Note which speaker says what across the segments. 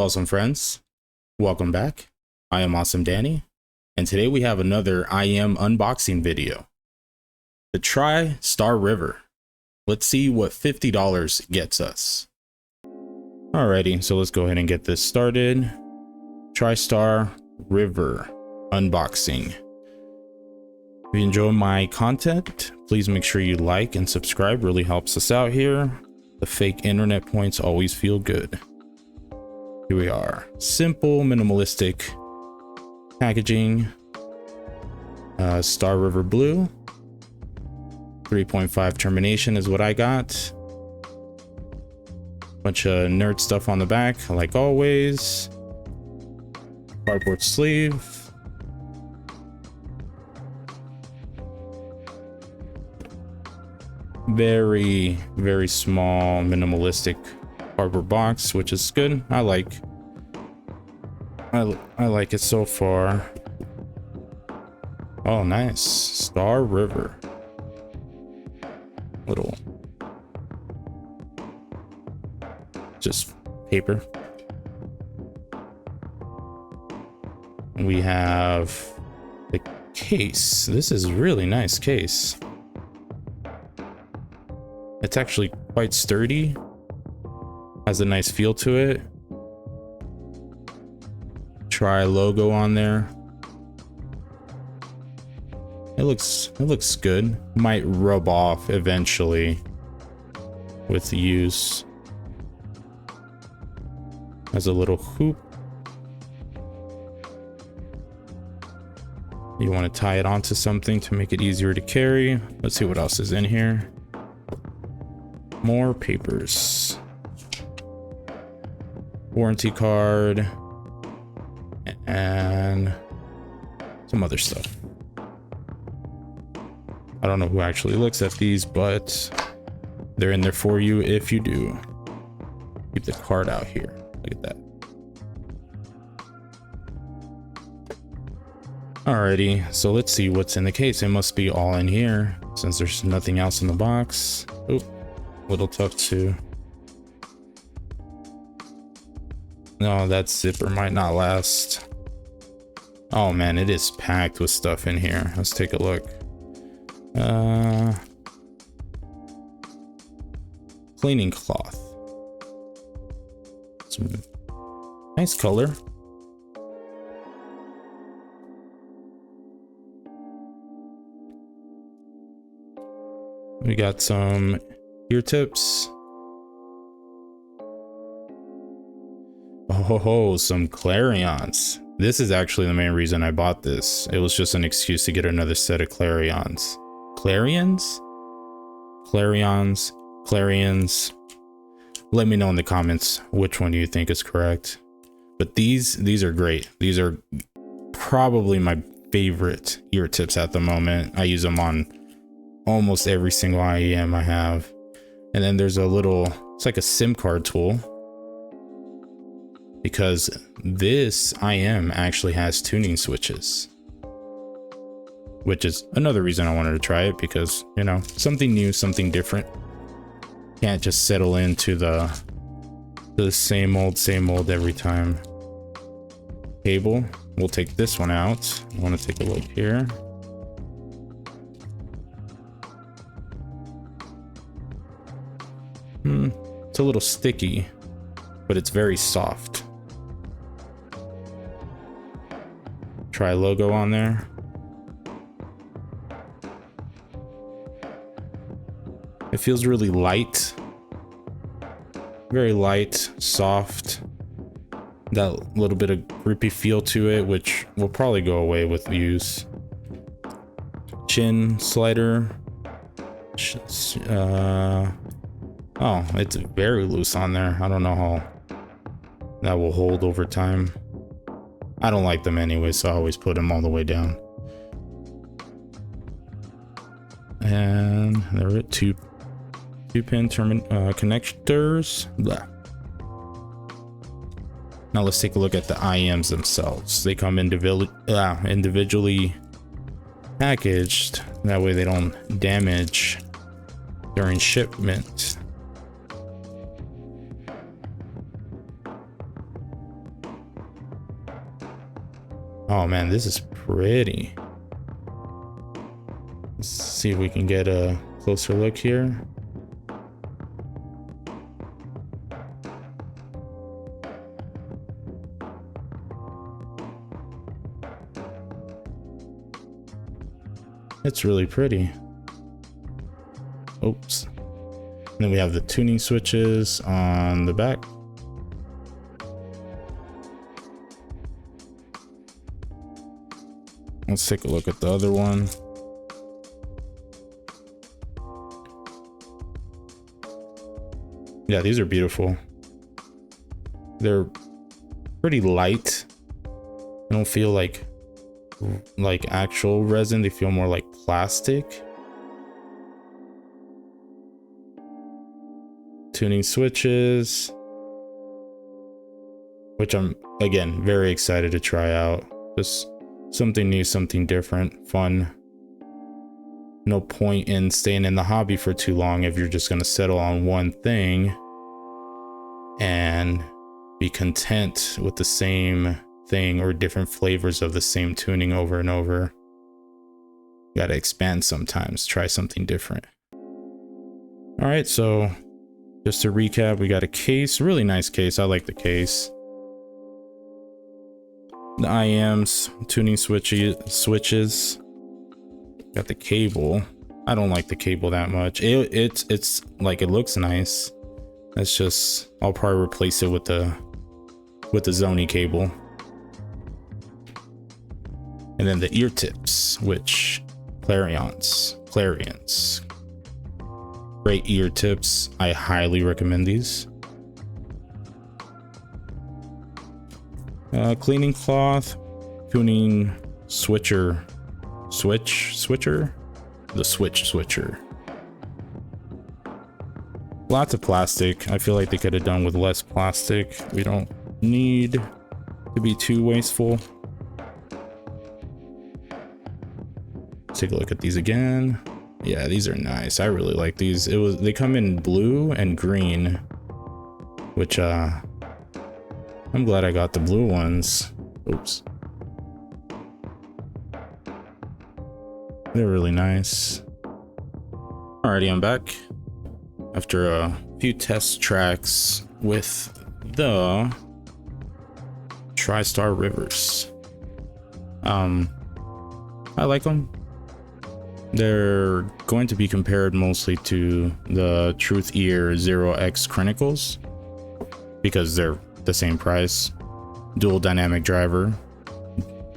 Speaker 1: Hello, awesome friends. Welcome back. I am Awesome Danny, and today we have another IEM unboxing video. The TRI StarRiver. Let's see what $50 gets us. Alrighty, so let's go ahead and get this started. TRI StarRiver unboxing. If you enjoy my content, please make sure you like and subscribe. Really helps us out here. The fake internet points always feel good. Here we are. Simple, minimalistic packaging. StarRiver Blue. 3.5 termination is what I got. Bunch of nerd stuff on the back, like always. Cardboard sleeve. Very, very small, minimalistic cardboard box, which is good. I like it so far. Oh, nice. StarRiver. Little just paper. We have the case. This is a really nice case. It's actually quite sturdy. Has a nice feel to it. TRI logo on there. It looks good. Might rub off eventually with the use. Has a little hoop. You want to tie it onto something to make it easier to carry. Let's see what else is in here. More papers. Warranty card. And some other stuff. I don't know who actually looks at these, but they're in there for you if you do. Keep the card out here. Look at that. Alrighty, so let's see what's in the case. It must be all in here since there's nothing else in the box. Oh, a little tough to. No, that zipper might not last. Oh man, it is packed with stuff in here. Let's take a look. Cleaning cloth. Some nice color. We got some ear tips. Oh, some Clarions. This is actually the main reason I bought this. It was just an excuse to get another set of Clarions. Clarions? Clarions. Clarions. Let me know in the comments which one do you think is correct. But these are great. These are probably my favorite ear tips at the moment. I use them on almost every single IEM I have. And then there's a little, it's like a SIM card tool, because this IEM actually has tuning switches, which is another reason I wanted to try it, because, you know, something new, something different. Can't just settle into the same old every time. Cable, we'll take this one out. I want to take a look here. It's a little sticky, but it's very soft. TRI logo on there. It feels really light. Very light, soft. That little bit of grippy feel to it, which will probably go away with use. Chin slider. Oh, it's very loose on there. I don't know how that will hold over time. I don't like them anyway, so I always put them all the way down. And there are two pin connectors. Blah. Now let's take a look at the IEMs themselves. They come individually packaged. That way they don't damage during shipment. Oh man, this is pretty. Let's see if we can get a closer look here. It's really pretty. Oops. And then we have the tuning switches on the back. Let's take a look at the other one. Yeah, these are beautiful. They're pretty light. I don't feel like actual resin. They feel more like plastic. Tuning switches, which I'm again very excited to try out. Just something new, something different, fun. No point in staying in the hobby for too long if you're just going to settle on one thing and be content with the same thing or different flavors of the same tuning over and over. You got to expand sometimes, try something different. All right, so just to recap, we got a case, really nice case. I like the case. The IEMs, tuning switches. Got the cable. I don't like the cable that much. It's like, it looks nice. It's just, I'll probably replace it with the Zony cable. And then the ear tips, which Clarions. Great ear tips. I highly recommend these. Cleaning cloth, tuning switcher. The switcher. Lots of plastic. I feel like they could have done with less plastic. We don't need to be too wasteful. Take a look at these again. Yeah, these are nice. I really like these. They come in blue and green, which I'm glad I got the blue ones. Oops. They're really nice. Alrighty, I'm back after a few test tracks with the TRI StarRivers. I like them. They're going to be compared mostly to the Truth Ear 0X Chronicles because they're the same price. Dual dynamic driver.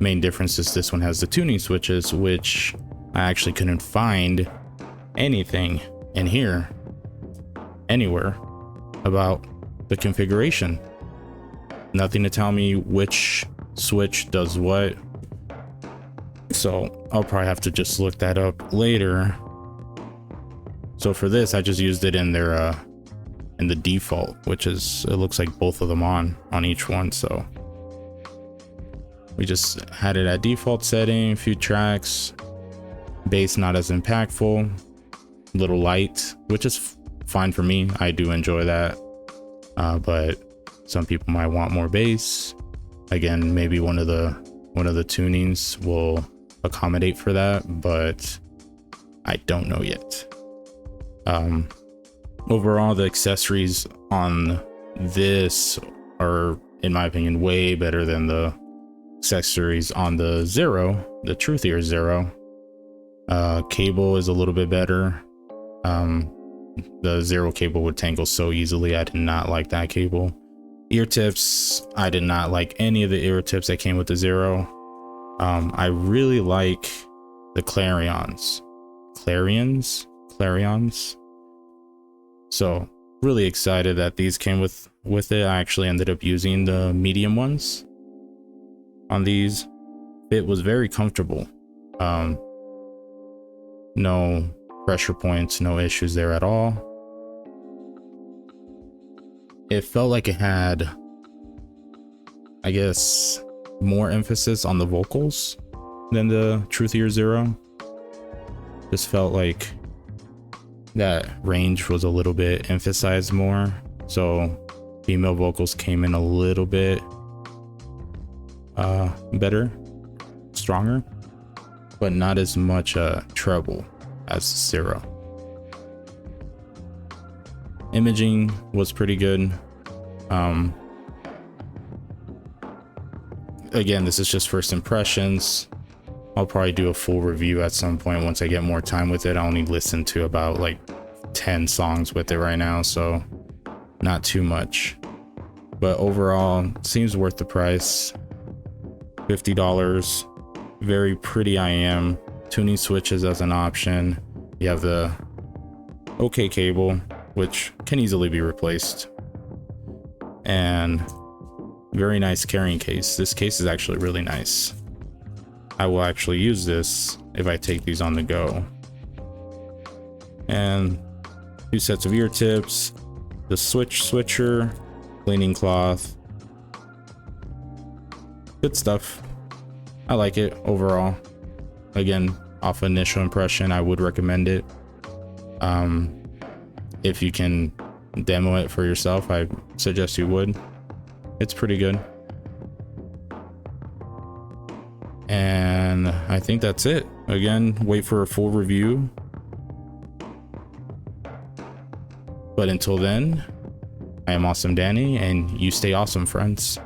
Speaker 1: Main difference is this one has the tuning switches, which I actually couldn't find anything in here anywhere about the configuration. Nothing to tell me which switch does what. So I'll probably have to just look that up later. So for this, I just used it in their in the default, which is, it looks like both of them on each one. So we just had it at default setting, a few tracks, bass not as impactful, little light, which is fine for me. I do enjoy that, but some people might want more bass. Again, maybe one of the tunings will accommodate for that, but I don't know yet. Overall, the accessories on this are, in my opinion, way better than the accessories on the the Truth Ear Zero. Cable is a little bit better. The Zero cable would tangle so easily. I did not like that cable. Ear tips, I did not like any of the ear tips that came with the Zero. I really like the Clarions. So really excited that these came with it. I actually ended up using the medium ones on these. It was very comfortable. No pressure points, no issues there at all. It felt like it had, I guess, more emphasis on the vocals than the Truth Ear Zero. Just felt like that range was a little bit emphasized more, so female vocals came in a little bit better. stronger, but not as much treble as Zero. Imaging was pretty good. Again, this is just first impressions. I'll probably do a full review at some point once I get more time with it. I only listen to about like 10 songs with it right now, so not too much. But overall, seems worth the price. $50. Very pretty IEM. Tuning switches as an option. You have the OK cable, which can easily be replaced. And very nice carrying case. This case is actually really nice. I will actually use this if I take these on the go. And 2 sets of ear tips, the switcher, cleaning cloth. Good stuff. I like it overall. Again, off initial impression, I would recommend it. If you can demo it for yourself, I suggest you would. It's pretty good. And I think that's it. Again, wait for a full review. But until then, I am Awesome Danny, and you stay awesome, friends.